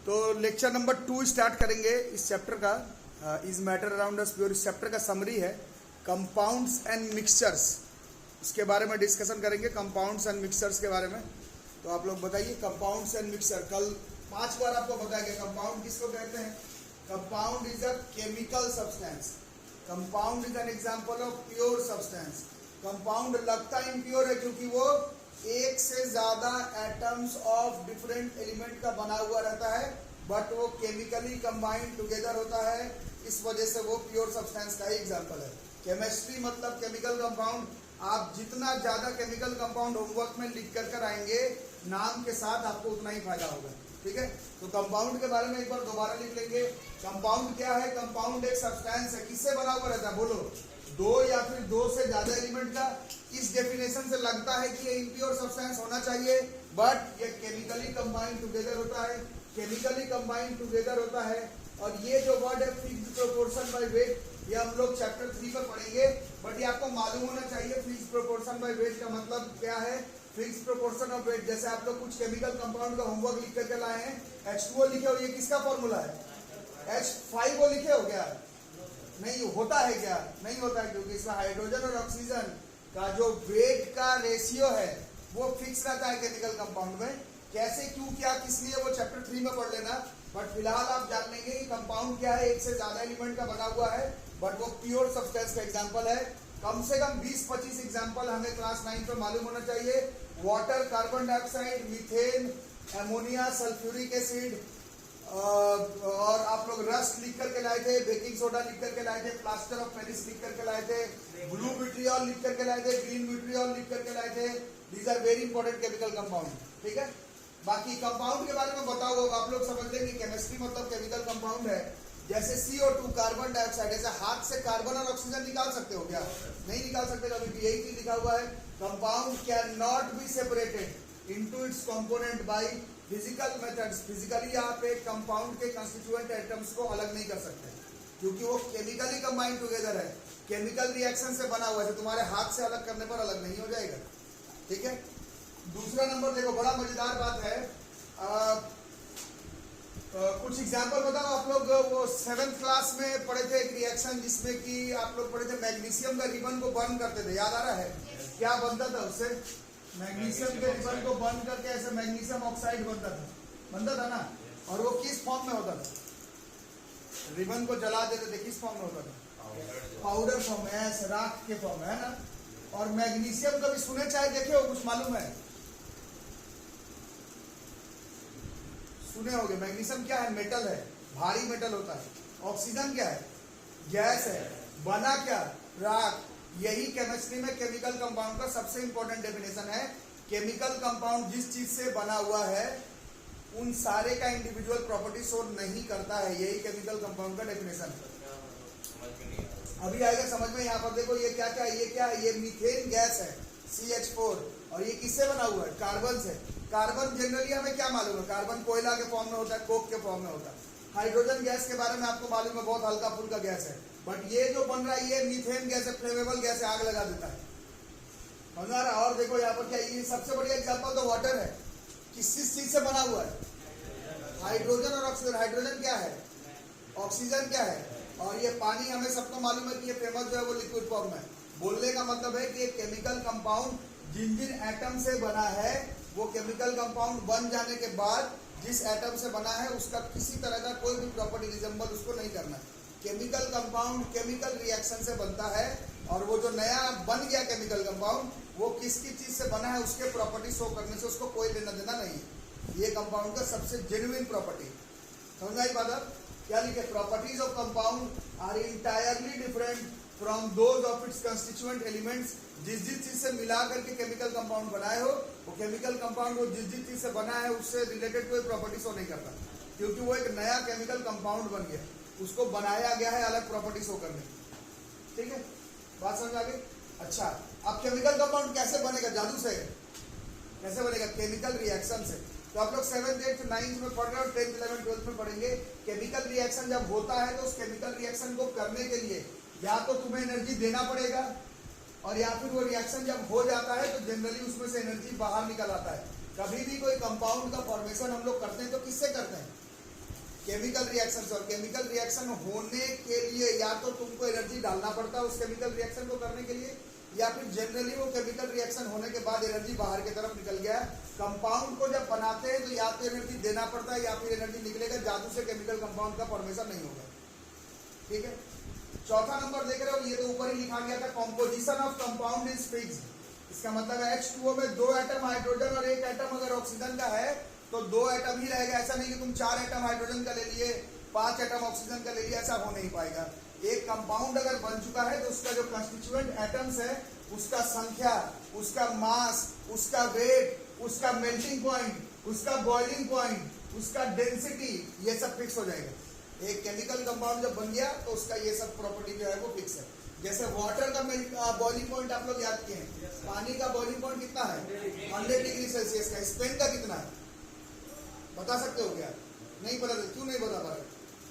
तो lecture number 2 start करेंगे इस चैप्टर का। Is matter around us pure. इस चैप्टर का समरी है कंपाउंड्स एंड मिक्सचर्स, इसके बारे में डिस्कशन करेंगे। कंपाउंड्स एंड मिक्सचर्स के बारे में तो आप लोग बताइए कंपाउंड्स एंड मिक्सचर। कल 5 बार आपको बताया गया कंपाउंड किसको कहते हैं। Compound is a chemical substance. Compound is an example of pure substance. Compound लगता इम्प्योर है क्योंकि वो एक से ज्यादा एटम्स ऑफ डिफरेंट एलिमेंट का बना हुआ रहता है, बट वो केमिकली कंबाइंड टुगेदर होता है, इस वजह से वो प्योर सब्सटेंस का ही एग्जांपल है। केमिस्ट्री मतलब केमिकल कंपाउंड। आप जितना ज्यादा केमिकल कंपाउंड होमवर्क में लिख कर आएंगे नाम के साथ, आपको उतना ही फायदा होगा। ठीक है, तो कंपाउंड के बारे में एक बार दोबारा लिख लेंगे। कंपाउंड क्या है? कंपाउंड एक सब्सटेंस है। किससे बना हुआ रहता है? बोलो, दो या फिर दो से ज्यादा एलिमेंट का। इस डेफिनेशन से लगता है कि ये इम्प्योर सब्सटेंस होना चाहिए, बट ये केमिकली कंबाइंड टुगेदर होता है। केमिकली कंबाइंड टुगेदर होता है। और ये जो वर्ड है फिक्स्ड प्रोपोर्शन बाय वेट, ये हम लोग चैप्टर 3 पर पढ़ेंगे, बट ये आपको मालूम होना चाहिए फिक्स्ड प्रोपोर्शन बाय वेट का मतलब क्या है। फिक्स्ड प्रोपोर्शन ऑफ वेट, जैसे आप लोग कुछ केमिकल कंपाउंड का होमवर्क लिख करके लाए हैं, H2O लिखे हो, ये किसका फॉर्मूला है? H5O लिखे हो क्या? नहीं होता है क्या? नहीं होता है, क्योंकि इसमें हाइड्रोजन और ऑक्सीजन का जो वेट का रेशियो है वो फिक्स रहता है केमिकल कंपाउंड में। कैसे, क्यों, क्या, किस लिए, वो चैप्टर 3 में पढ़ लेना। बट फिलहाल आप जान लेंगे कि कंपाउंड क्या है, एक से ज्यादा एलिमेंट का बना हुआ है, बट वो प्योर सब्सटेंस का एग्जांपल है। कम से कम 20-25 एग्जांपल हमें क्लास 9 पे मालूम होना चाहिए। Water, carbon dioxide, methane, ammonia, sulphuric acid, और आप लोग रस्ट लिख करके लाए थे, बेकिंग सोडा लिख करके लाए थे, प्लास्टर ऑफ पेरिस लिख करके लाए थे, ब्लू विट्रियॉल लिख करके लाए थे, ग्रीन विट्रियॉल लिख करके लाए थे। These are very important chemical compound. ठीक है, बाकी कंपाउंड के बारे में बताओ, आप लोग समझ लेंगे केमिस्ट्री मतलब केमिकल कंपाउंड है। जैसे CO2 कार्बन डाइऑक्साइड, ऐसे हाथ से कार्बन और ऑक्सीजन निकाल सकते हो क्या? नहीं निकाल सकते, कभी यही चीज लिखा हुआ है। Compound can not be separated into its component by physical methods. Physically आप एक कंपाउंड के कंस्टिट्यूएंट एटम्स को अलग नहीं कर सकते, क्योंकि वो केमिकली कंबाइंड टुगेदर है, केमिकल रिएक्शन से बना हुआ है। तुम्हारे हाथ से अलग करने पर अलग नहीं हो जाएगा। ठीक है, दूसरा नंबर देखो, बड़ा मजेदार बात है। कुछ एग्जाम्पल बताओ आप लोग। वो 7th क्लास में पढ़े थे एक रिएक्शन, जिसमें कि आप लोग पढ़े थे मैग्नीशियम का रिबन को बर्न करते थे, याद आ रहा है? क्या बनता था उससे? मैग्नीशियम के रिबन को बर्न करके ऐसे मैग्नीशियम ऑक्साइड बनता था ना। और वो किस फॉर्म में होता था? रिबन को जला देते थे, किस फॉर्म में होता था? पाउडर फॉर्म में, ऐसे राख के फॉर्म में, है ना। और मैग्नीशियम कभी सुने चाहे देखे हो, कुछ मालूम है? सुने होंगे। मैग्नीशियम क्या है? मेटल है, भारी मेटल होता है। ऑक्सीजन क्या है? गैस है। बना क्या? राख। यही केमिस्ट्री में केमिकल कंपाउंड का सबसे इंपॉर्टेंट डेफिनेशन है। केमिकल कंपाउंड जिस चीज से बना हुआ है उन सारे का इंडिविजुअल प्रॉपर्टी शो नहीं करता है। यही केमिकल कंपाउंड का डेफिनेशन अभी आएगा समझ में। यहाँ पर देखो, ये क्या क्या है? ये क्या है? ये मीथेन गैस है, CH4। और ये किससे बना हुआ है? कार्बन से। कार्बन जनरली हमें क्या मालूम है? कार्बन कोयला के फॉर्म में होता है, कोक के फॉर्म में होता है। हाइड्रोजन गैस के बारे में आपको मालूम है, बहुत हल्का फुल्का गैस है। बट ये जो बन रहा है ये मीथेन गैस है, फ्लेमेबल गैस है, आग लगा देता है। समझ आ रहा है? और देखो यहाँ पर क्या, ये सबसे बढ़िया एग्जांपल तो वाटर है। किस चीज से बना हुआ है? हाइड्रोजन और ऑक्सीजन। हाइड्रोजन क्या है? ऑक्सीजन क्या है? और ये पानी हमें सबको मालूम है कि ये फेमस जो है वो लिक्विड फॉर्म है। बोलने का मतलब है कि एक केमिकल कंपाउंड जिन जिन एटम से बना है, वो केमिकल कंपाउंड बन जाने के बाद जिस एटम से बना है उसका किसी तरह का कोई भी प्रॉपर्टी रिजेंबल उसको नहीं करना है। केमिकल कंपाउंड केमिकल रिएक्शन से बनता है, और वो जो नया बन गया केमिकल कंपाउंड वो किसकी चीज से बना है उसके प्रॉपर्टी शो करने से उसको कोई लेना देना नहीं है। ये कंपाउंड का सबसे जेन्युइन प्रॉपर्टी। समझ आई बात? क्या लिखे? Properties of compound are entirely different from those of its constituent elements. जिस चीज से मिला करके केमिकल कंपाउंड बनाए हो, वो केमिकल कंपाउंड वो जिस चीज से बना है उससे रिलेटेड कोई प्रॉपर्टी शो नहीं करता, क्योंकि वो एक नया केमिकल कंपाउंड बन गया, उसको बनाया गया है अलग प्रॉपर्टी शो करने। ठीक है, बात समझ आ गई? अच्छा, अब केमिकल कंपाउंड कैसे बनेगा? जादू से कैसे बनेगा? केमिकल रिएक्शन से। तो आप लोग 7th 8th 9th में पढ़ रहे हो, 10th 11th 12th में पढ़ेंगे। केमिकल रिएक्शन जब होता है तो उस केमिकल रिएक्शन को करने के लिए या तो तुम्हें एनर्जी देना पड़ेगा, और या फिर वो रिएक्शन जब हो जाता है तो जनरली उसमें से एनर्जी बाहर निकल आता है। कभी भी कोई कंपाउंड का फॉर्मेशन हम लोग करते हैं तो किससे करते हैं? केमिकल रिएक्शन, और केमिकल रिएक्शन होने के लिए या तो तुमको एनर्जी डालना पड़ता है उस केमिकल रिएक्शन को करने के लिए, या फिर जनरली वो केमिकल रिएक्शन होने के बाद एनर्जी बाहर की तरफ निकल गया। कंपाउंड को जब बनाते हैं तो या तो एनर्जी देना पड़ता है या फिर एनर्जी निकलेगा, जादू से केमिकल कंपाउंड का फॉर्मेशन नहीं होगा। ठीक है, चौथा नंबर देख रहे हो, ये तो ऊपर ही लिखा गया था, composition of compound is fixed. इसका मतलब है H2O में 2 एटम हाइड्रोजन और 1 एटम अगर ऑक्सीजन का है तो 2 एटम ही रहेगा। ऐसा नहीं कि तुम 4 एटम हाइड्रोजन का ले लिए, 5 एटम ऑक्सीजन का ले लिया, ऐसा हो नहीं पाएगा। एक कंपाउंड अगर बन चुका है तो उसका जो कंस्टिट्यूएंट एटम्स है, उसका संख्या, उसका मास, उसका वेट, उसका मेल्टिंग पॉइंट, उसका बॉइलिंग पॉइंट, उसका डेंसिटी, ये सब फिक्स हो जाएगा। एक केमिकल कंपाउंड जब बन गया तो उसका ये सब प्रॉपर्टी जो है वो फिक्स है। जैसे वाटर का बॉइलिंग पॉइंट आप लोग याद किए हैं, पानी का बॉइलिंग पॉइंट कितना है 100 डिग्री सेल्सियस का। स्पेन का कितना है बता सकते हो क्या? नहीं पता। क्यों नहीं बता पा रहे?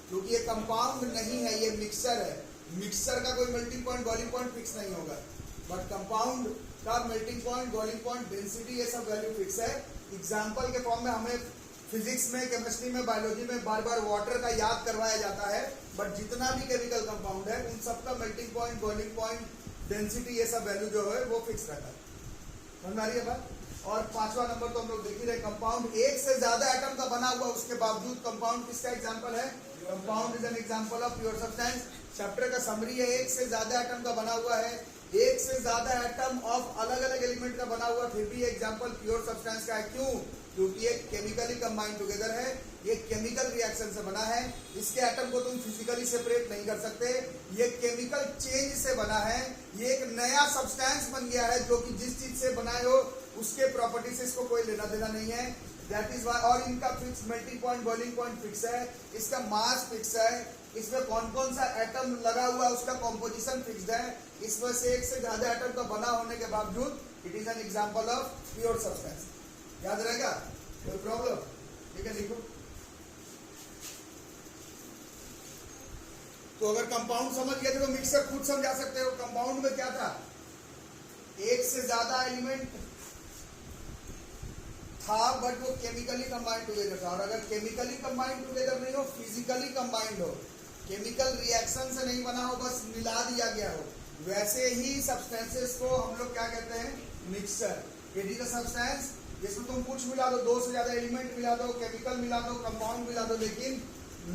क्योंकि ये कंपाउंड नहीं है, ये मिक्सर है। मिक्सर का कोई melting point boiling point fix नहीं होगा, बट कंपाउंड का melting point, boiling point, density, ये सब वैल्यू फिक्स है। एग्जाम्पल के फॉर्म में हमें फिजिक्स में, केमिस्ट्री में, बायोलॉजी में बार बार वाटर का याद करवाया जाता है, बट जितना भी केमिकल कंपाउंड है उन सबका melting point, boiling point, density, ये सब वैल्यू जो है वो फिक्स रहता है। समझ आ रही है बात? और पांचवा नंबर तो हम लोग देख ही रहे, कंपाउंड एक से ज्यादा एटम का बना हुआ उसके बावजूद कंपाउंड किसका एग्जांपल है? Compound is an example of pure substance. Chapter का समरी है, एक से ज्यादा एटम का बना हुआ है, एक से ज्यादा एटम ऑफ अलग अलग एलिमेंट का बना हुआ, फिर भी एग्जांपल प्योर सब्सटेंस का है। क्यों? क्योंकि ये केमिकली कंबाइंड टुगेदर है, ये केमिकल रिएक्शन से बना है, इसके एटम को तुम फिजिकली सेपरेट नहीं कर सकते, ये केमिकल चेंज से बना है, ये एक नया सब्सटेंस बन गया है जो कि जिस चीज से बनाए हो उसके प्रॉपर्टी से इसको कोई लेना देना नहीं है। That is why. और इनका fix melting point, boiling point fix है, इसका मास फिक्स है, इसमें कौन कौन सा एटम लगा हुआ है उसका कॉम्पोजिशन फिक्स्ड है, इसमें से एक से ज्यादा एटम का बना होने के बावजूद it is an example of pure substance. याद रहेगा? कोई प्रॉब्लम? ठीक है, लिखो। तो अगर कंपाउंड समझ गए थे तो मिक्सर खुद समझा सकते हो। कंपाउंड में क्या था? एक से ज्यादा एलिमेंट था, बट वो केमिकली कंबाइंड टुगेदर था। और अगर केमिकली कंबाइंड टुगेदर नहीं हो, फिजिकली कंबाइंड हो, केमिकल रिएक्शन से नहीं बना हो, बस मिला दिया गया हो, वैसे ही सब्सटेंसेस को हम लोग क्या कहते हैं? Mixer. It is a substance जिसमें तुम कुछ मिला दो, 2 से ज्यादा एलिमेंट मिला दो, केमिकल मिला दो, कंपाउंड मिला दो, लेकिन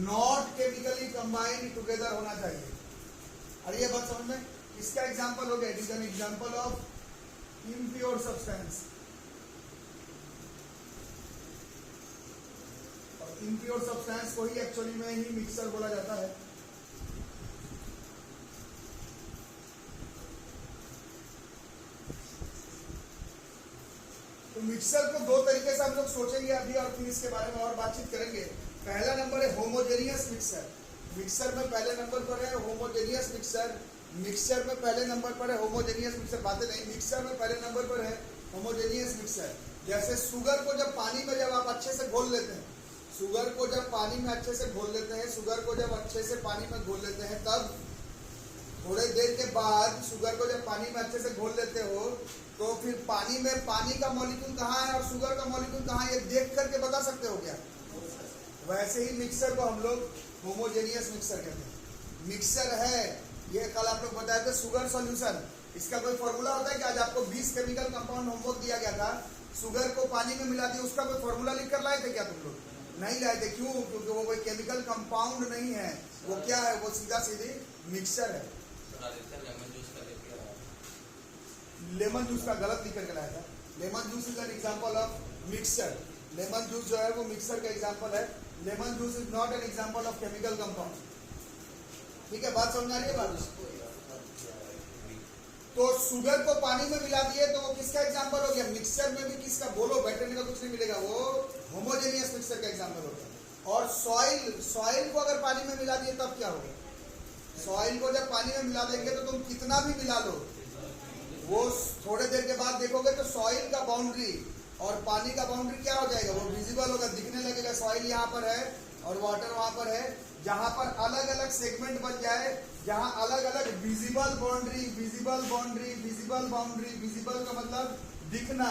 नॉट केमिकली कंबाइंड टुगेदर होना चाहिए। अरे ये बात समझ में? इसका एग्जांपल हो गया, it is an example of impure substance. और इम्प्योर सब्सटेंस को ही एक्चुअली में ही मिक्सर बोला जाता है। तो मिक्सर को 2 तरीके से हम लोग सोचेंगे अभी, और फिर इसके बारे में और बातचीत करेंगे। पहला नंबर है होमोजेनियस मिक्सर। मिक्सर में पहले नंबर पर है होमोजेनियस मिक्सर। मिक्सर में पहले नंबर पर है होमोजेनियस मिक्सर। बातें नहीं, मिक्सर में पहले नंबर पर है होमोजेनियस मिक्सर। जैसे शुगर को जब पानी में जब आप अच्छे से घोल लेते हैं, शुगर को जब पानी में अच्छे से घोल लेते हैं, शुगर को जब अच्छे से पानी में घोल लेते हैं, तब थोड़े देर के बाद शुगर को जब पानी में अच्छे से घोल लेते हो तो फिर पानी में पानी का मॉलिक्यूल कहाँ है और शुगर का मॉलिक्यूल कहाँ है, ये देख करके बता सकते हो क्या? वैसे ही मिक्सर को हम लोग होमोजेनियस मिक्सर कहते हैं। मिक्सर है, ये कल आप लोग बताए थे शुगर सॉल्यूशन। इसका कोई फॉर्मूला होता है कि आज आपको 20 केमिकल कंपाउंड होमवर्क दिया गया था, शुगर को पानी में मिला दिया, उसका कोई फॉर्मूला लिख कर लाए थे क्या तुम लोग? नहीं लाए थे। क्यों? क्योंकि वो कोई केमिकल कंपाउंड नहीं है, वो क्या है? वो सीधा सीधी मिक्सर है। लेमन जूस का गलत लिख करके लाया था। Lemon juice is an example of mixer. Lemon juice जो है वो मिक्सर का एग्जांपल है। Lemon juice is not an example of chemical compound. ठीक है, बात समझ आ रही है? बात तो शुगर को पानी में मिला दिए तो वो किसका एग्जांपल हो गया? मिक्सर में भी किसका? बोलो, बैठने का कुछ नहीं मिलेगा, वो होमोजेनियस मिक्सर का एग्जांपल होता है। और सॉइल को अगर पानी में मिला दिए तब क्या होगा? सॉइल को जब पानी में मिला देंगे तो तुम कितना भी मिला लो, वो थोड़े देर के बाद देखोगे तो सॉइल का बाउंड्री और पानी का बाउंड्री क्या हो जाएगा? वो विजिबल होगा, दिखने लगेगा। सॉइल यहाँ पर है और वाटर वहां पर है। जहां पर अलग अलग सेगमेंट बन जाए, जहां अलग अलग visible boundary, visible boundary, visible boundary, visible का मतलब दिखना,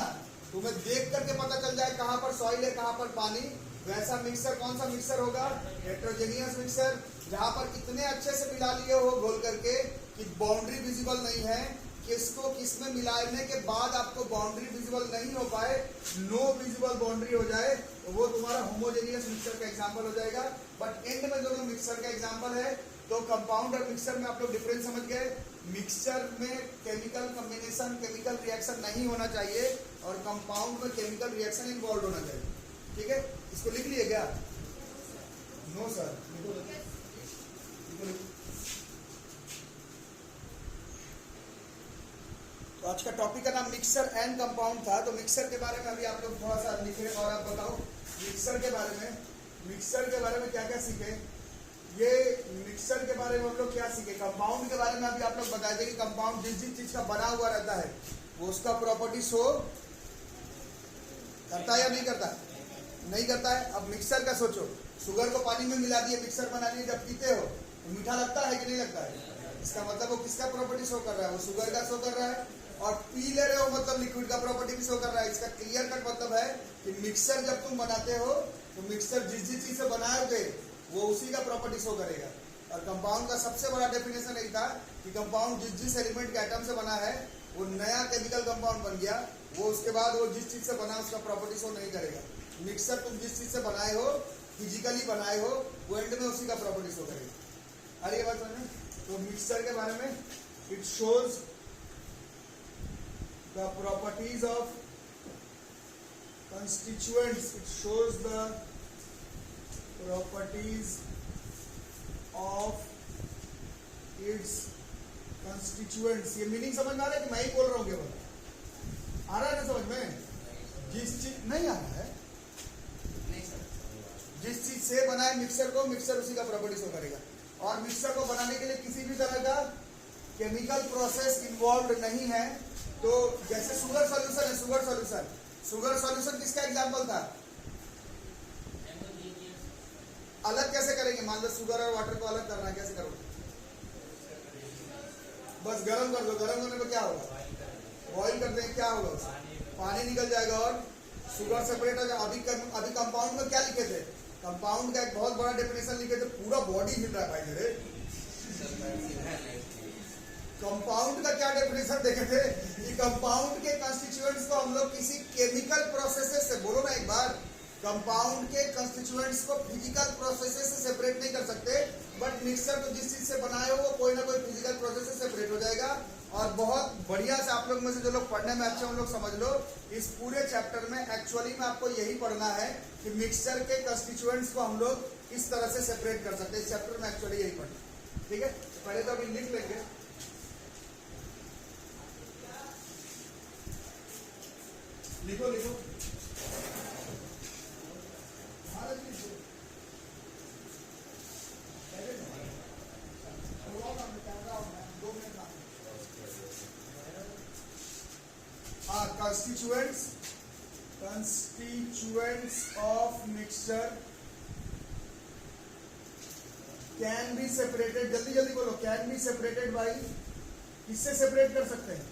तुम्हें देख करके पता चल जाए कहां पर सॉइल है, कहां पर पानी वैसा मिक्सर कौन सा मिक्सर होगा? हेट्रोजेनियस मिक्सर, जहां पर इतने अच्छे से मिला लिए हो घोल करके कि बाउंड्री विजिबल नहीं है, किसको किसमें मिलाने के बाद आपको बाउंड्री विजिबल नहीं हो पाए, नो विजिबल बाउंड्री हो जाए, तो वो तुम्हारा होमोजेनियस मिक्सर का एग्जांपल हो जाएगा। बट एंड में दोनों मिक्सर का एग्जांपल है, तो कंपाउंड और मिक्सर में आप लोग डिफरेंस समझ गए। मिक्सचर में केमिकल कॉम्बिनेशन, केमिकल रिएक्शन नहीं होना चाहिए, और कंपाउंड में केमिकल रिएक्शन इन्वॉल्व होना चाहिए। ठीक है, इसको लिख लिए क्या? नो सर, तो आज का टॉपिक का नाम मिक्सर एंड कंपाउंड था। तो मिक्सर के बारे में अभी आप लोग थोड़ा सा लिखे और आप बताओ मिक्सर के बारे में क्या क्या सीखे। ये मिक्सर के बारे में हम लोग क्या सीखे। कंपाउंड के बारे में अभी आप लोग बताए थे कि कंपाउंड जिस जिस चीज का बना हुआ रहता है वो उसका प्रॉपर्टी शो करता है या नहीं करता है? नहीं करता है। अब मिक्सर का सोचो, शुगर को पानी में मिला दिए, मिक्सर बना लिए, जब पीते हो तो मीठा लगता है कि नहीं लगता है? इसका मतलब वो किसका प्रॉपर्टी शो कर रहा है? वो शुगर का शो कर रहा है। और पी ले रहे हो मतलब लिक्विड का प्रॉपर्टी भी शो कर रहा है। इसका क्लियर कट मतलब है कि मिक्सर जब तुम बनाते हो तो मिक्सर जिस जिस चीज से बनाओगे वो उसी का प्रॉपर्टी शो करेगा। और कंपाउंड का सबसे बड़ा डेफिनेशन यही था कि कंपाउंड जिस जिस एलिमेंट के आइटम से बना है वो नया केमिकल कंपाउंड बन गया, वो उसके बाद वो जिस चीज से बना उसका प्रॉपर्टी शो नहीं करेगा। मिक्सर तुम जिस चीज से बनाए हो, फिजिकली बनाए हो, वो एंड में उसी का प्रॉपर्टी शो करेगा। अरे ये बात समझ में? तो मिक्सर के बारे में it shows the properties of constituents, it shows the properties of its constituents। ये मीनिंग समझ में आ रहा है कि मैं ही बोल रहा हूँ केवल? आ रहा है ना समझ में? जिस चीज नहीं आ रहा है, जिस चीज से बनाए मिक्सर को, मिक्सर उसी का प्रॉपर्टी शो करेगा। और मिक्सर को बनाने के लिए किसी भी तरह का केमिकल प्रोसेस इन्वॉल्व नहीं है। तो जैसे शुगर सॉल्यूशन है, शुगर सॉल्यूशन किसका एग्जांपल था? अलग कैसे करेंगे? मान लो शुगर और वाटर को अलग करना है, कैसे करोगे? बस गर्म कर दो, गर्म करने पर क्या होगा? बॉइल कर देंगे, क्या होगा? पानी निकल जाएगा और शुगर सेपरेट हो जाएगा। अभी कंपाउंड में क्या लिखे थे? कंपाउंड का एक बहुत बड़ा डेफिनेशन लिखे थे, पूरा बॉडी हिल रहा है भाई मेरे। कंपाउंड का क्या डेफिनेशन देखे थे कि कंपाउंड के कंस्टिट्यूएंट्स को हम लोग किसी केमिकल प्रोसेसेस से, बोलो ना एक बार, कंपाउंड के कंस्टिट्यूएंट्स को फिजिकल प्रोसेसेस से सेपरेट नहीं कर सकते। बट मिक्सर तो जिस चीज से बनाए हो वो कोई ना कोई फिजिकल प्रोसेस से सेपरेट हो जाएगा। और बहुत बढ़िया से आप लोग में से जो लोग पढ़ने में अच्छे उन लोग समझ लो, इस पूरे चैप्टर में एक्चुअली में आपको यही पढ़ना है कि मिक्सचर के कंस्टिट्यूएंट्स को हम लोग किस तरह से सेपरेट कर सकते हैं। इस चैप्टर में एक्चुअली यही पढ़ना। ठीक है, पहले तो अभी लिख लेंगे। लिखो लिखो, constituents of mixture can be separated, जल्दी जल्दी बोलो, can be separated by, किससे सेपरेट कर सकते हैं?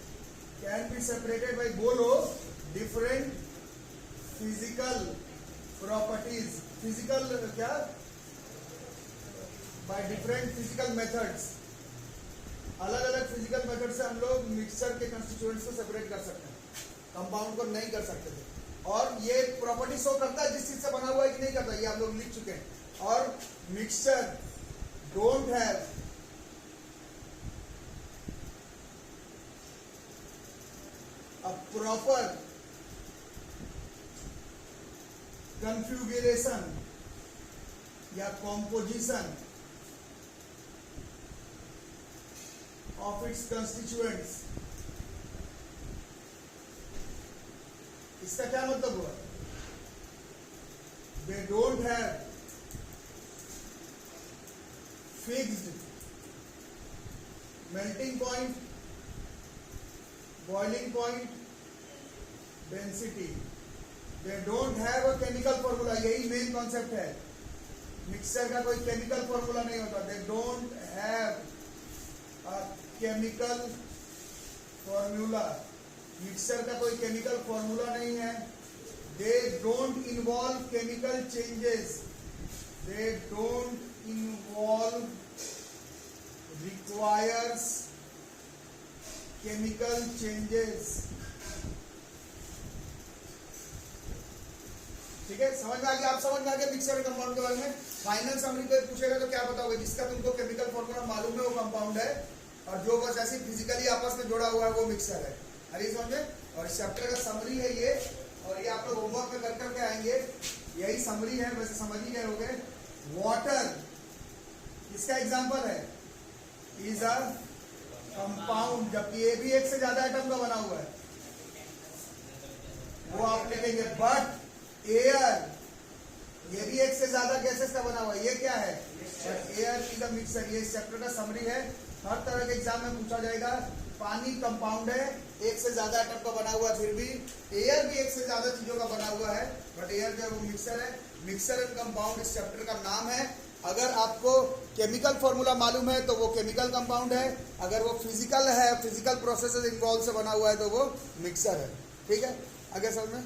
can be separated by, बोलो, different physical properties, physical क्या? by different physical methods, अलग अलग फिजिकल मेथड से हम लोग मिक्सचर के कंस्टिट्यूएंट्स को सेपरेट कर सकते हैं, कंपाउंड को नहीं कर सकते थे। और ये प्रॉपर्टी शो करता है जिस चीज से बना हुआ है कि नहीं करता, ये आप लोग लिख चुके हैं। और mixture don't have a proper configuration या कॉम्पोजिशन of its constituents। इसका क्या मतलब हुआ? They don't have fixed melting point, boiling point, density। They don't have a chemical formula, यही मेन कॉन्सेप्ट है। मिक्सचर का कोई केमिकल फॉर्मूला नहीं होता। They don't have a chemical formula, mixture का कोई केमिकल फॉर्मूला नहीं है। they don't involve chemical changes, they don't involve requires chemical changes। ठीक है, समझ में आ गया? आप समझ में आ गया मिक्सर और कंपाउंड के बारे में? फाइनल समरी पे पूछेगा तो क्या बताओगे? जिसका तुमको केमिकल फॉर्मूला मालूम है वो कंपाउंड है, और जो बस ऐसे फिजिकली आपस में जोड़ा हुआ है वो मिक्सर है। अरे समझ में? और इस चैप्टर का समरी है ये, और ये आप लोग होमवर्क में कर करके आएंगे। यही समरी है, वैसे समझ ही गए होंगे। वाटर इसका एग्जांपल है, इज अ कंपाउंड, जबकि ये भी एक से ज्यादा आइटम का बना हुआ है, वो आप लिखेंगे। बट एयर, ये भी एक से ज्यादा गैसेस का बना हुआ है, ये क्या है? Air is a mixer. ये इस चैप्टर का समरी है, हर तरह के एग्जाम में पूछा जाएगा। पानी कंपाउंड है, एक से ज्यादा आइटम का बना हुआ है, फिर भी एयर भी एक से ज्यादा चीजों का बना हुआ है, बट एयर जो है वो मिक्सर है। मिक्सर एंड कंपाउंड इस चैप्टर का नाम है। अगर आपको केमिकल फॉर्मूला मालूम है तो वो केमिकल कंपाउंड है, अगर वो फिजिकल है, फिजिकल प्रोसेसेस इन्वॉल्व से बना हुआ है तो वो मिक्सर है। ठीक है, आगे समझ में?